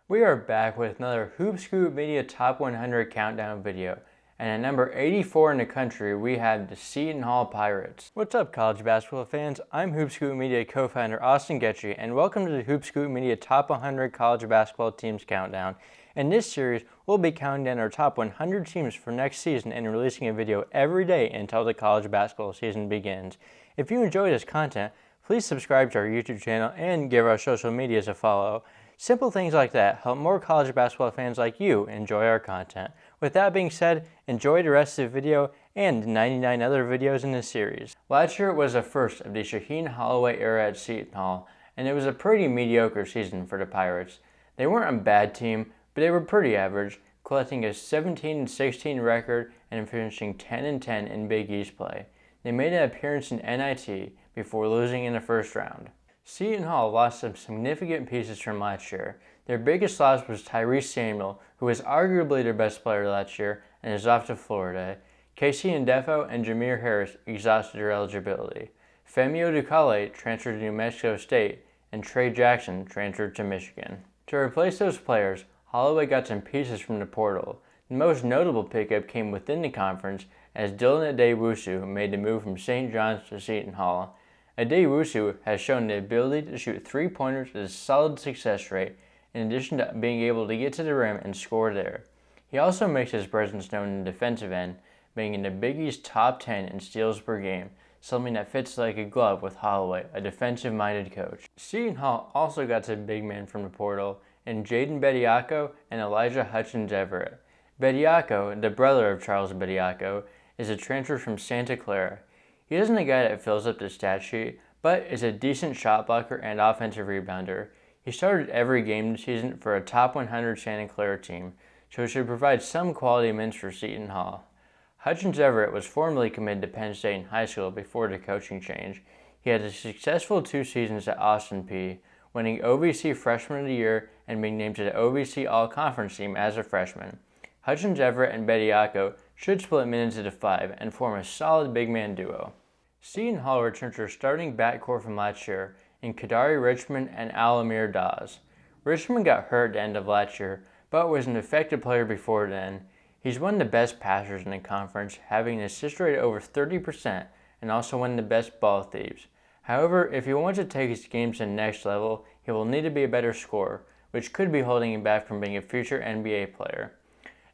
We are back with another Hoop Scoop Media Top 100 Countdown video, and at number 84 in the country, we have the Seton Hall Pirates. What's up, college basketball fans? I'm Hoop Scoop Media co-founder Austin Getchy, and welcome to the Hoop Scoop Media Top 100 College Basketball Teams Countdown. In this series, we'll be counting down our top 100 teams for next season and releasing a video every day until the college basketball season begins. If you enjoy this content, please subscribe to our YouTube channel and give our social medias a follow. Simple things like that help more college basketball fans like you enjoy our content. With that being said, enjoy the rest of the video and the 99 other videos in this series. Last year was the first of the Shaheen Hollway era at Seton Hall, and it was a pretty mediocre season for the Pirates. They weren't a bad team, but they were pretty average, collecting a 17-16 record and finishing 10-10 in Big East play. They made an appearance in NIT before losing in the first round. Seton Hall lost some significant pieces from last year. Their biggest loss was Tyrese Samuel, who was arguably their best player last year and is off to Florida. Casey Ndefo and Jameer Harris exhausted their eligibility. Femio Dukale transferred to New Mexico State, and Trey Jackson transferred to Michigan. To replace those players, Holloway got some pieces from the portal. The most notable pickup came within the conference as Dylan Adewusu made the move from St. John's to Seton Hall. Adewusu has shown the ability to shoot three-pointers at a solid success rate, in addition to being able to get to the rim and score there. He also makes his presence known in the defensive end, being in the Big East top 10 in steals per game, something that fits like a glove with Holloway, a defensive-minded coach. Seton Hall also got some big men from the portal in Jaden Bediako and Elijah Hutchins-Everett. Bediako, the brother of Charles Bediako, is a transfer from Santa Clara. He isn't a guy that fills up the stat sheet, but is a decent shot blocker and offensive rebounder. He started every game this season for a top 100 Santa Clara team, so he should provide some quality minutes for Seton Hall. Hutchins-Everett was formerly committed to Penn State in high school before the coaching change. He had a successful 2 seasons at Austin Peay, winning OVC Freshman of the Year and being named to the OVC All-Conference team as a freshman. Hutchins-Everett and Bediako should split minutes into 5 and form a solid big man duo. Seton Hall returns their starting backcourt from last year in Kadari Richmond and Alamir Dawes. Richmond got hurt at the end of last year, but was an effective player before then. He's one of the best passers in the conference, having an assist rate over 30% and also one of the best ball thieves. However, if he wants to take his game to the next level, he will need to be a better scorer, which could be holding him back from being a future NBA player.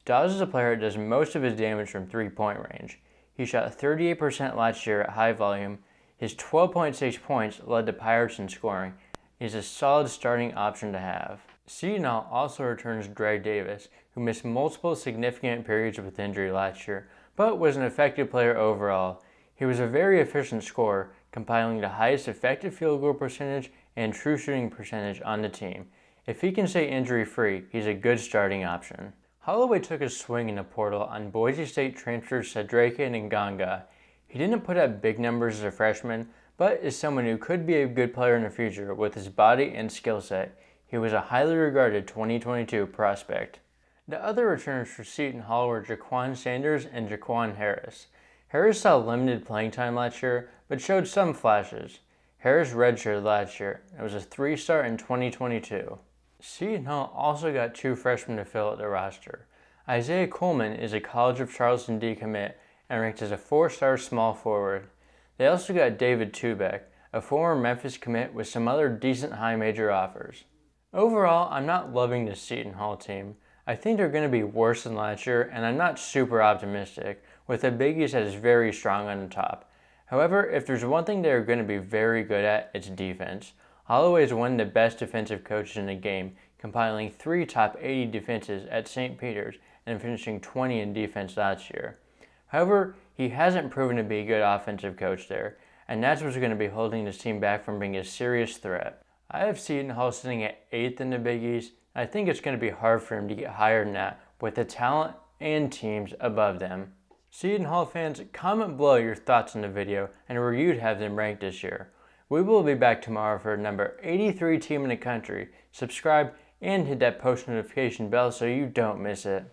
Dawes is a player that does most of his damage from three-point range. He shot 38% last year at high volume. His 12.6 points led the Pirates in scoring. He's a solid starting option to have. Seton Hall also returns Greg Davis, who missed multiple significant periods with injury last year, but was an effective player overall. He was a very efficient scorer, compiling the highest effective field goal percentage and true shooting percentage on the team. If he can stay injury-free, he's a good starting option. Holloway took a swing in the portal on Boise State transfers Sadrake Nganga. He didn't put up big numbers as a freshman, but is someone who could be a good player in the future with his body and skill set. He was a highly regarded 2022 prospect. The other returners for Seton Hall were Jaquan Sanders and Jaquan Harris. Harris saw limited playing time last year, but showed some flashes. Harris redshirted last year and was a 3-star in 2022. Seton Hall also got 2 freshmen to fill out the roster. Isaiah Coleman is a College of Charleston decommit and ranked as a 4-star small forward. They also got David Tubeck, a former Memphis commit with some other decent high major offers. Overall, I'm not loving the Seton Hall team. I think they're going to be worse than last year, and I'm not super optimistic, with a Big East that is very strong on the top. However, if there's one thing they're going to be very good at, it's defense. Holloway is one of the best defensive coaches in the game, compiling 3 top 80 defenses at St. Peter's and finishing 20 in defense last year. However, he hasn't proven to be a good offensive coach there, and that's what's going to be holding this team back from being a serious threat. I have Seton Hall sitting at 8th in the Big East. I think it's going to be hard for him to get higher than that with the talent and teams above them. Seton Hall fans, comment below your thoughts on the video and where you'd have them ranked this year. We will be back tomorrow for number 83 team in the country. Subscribe and hit that post notification bell so you don't miss it.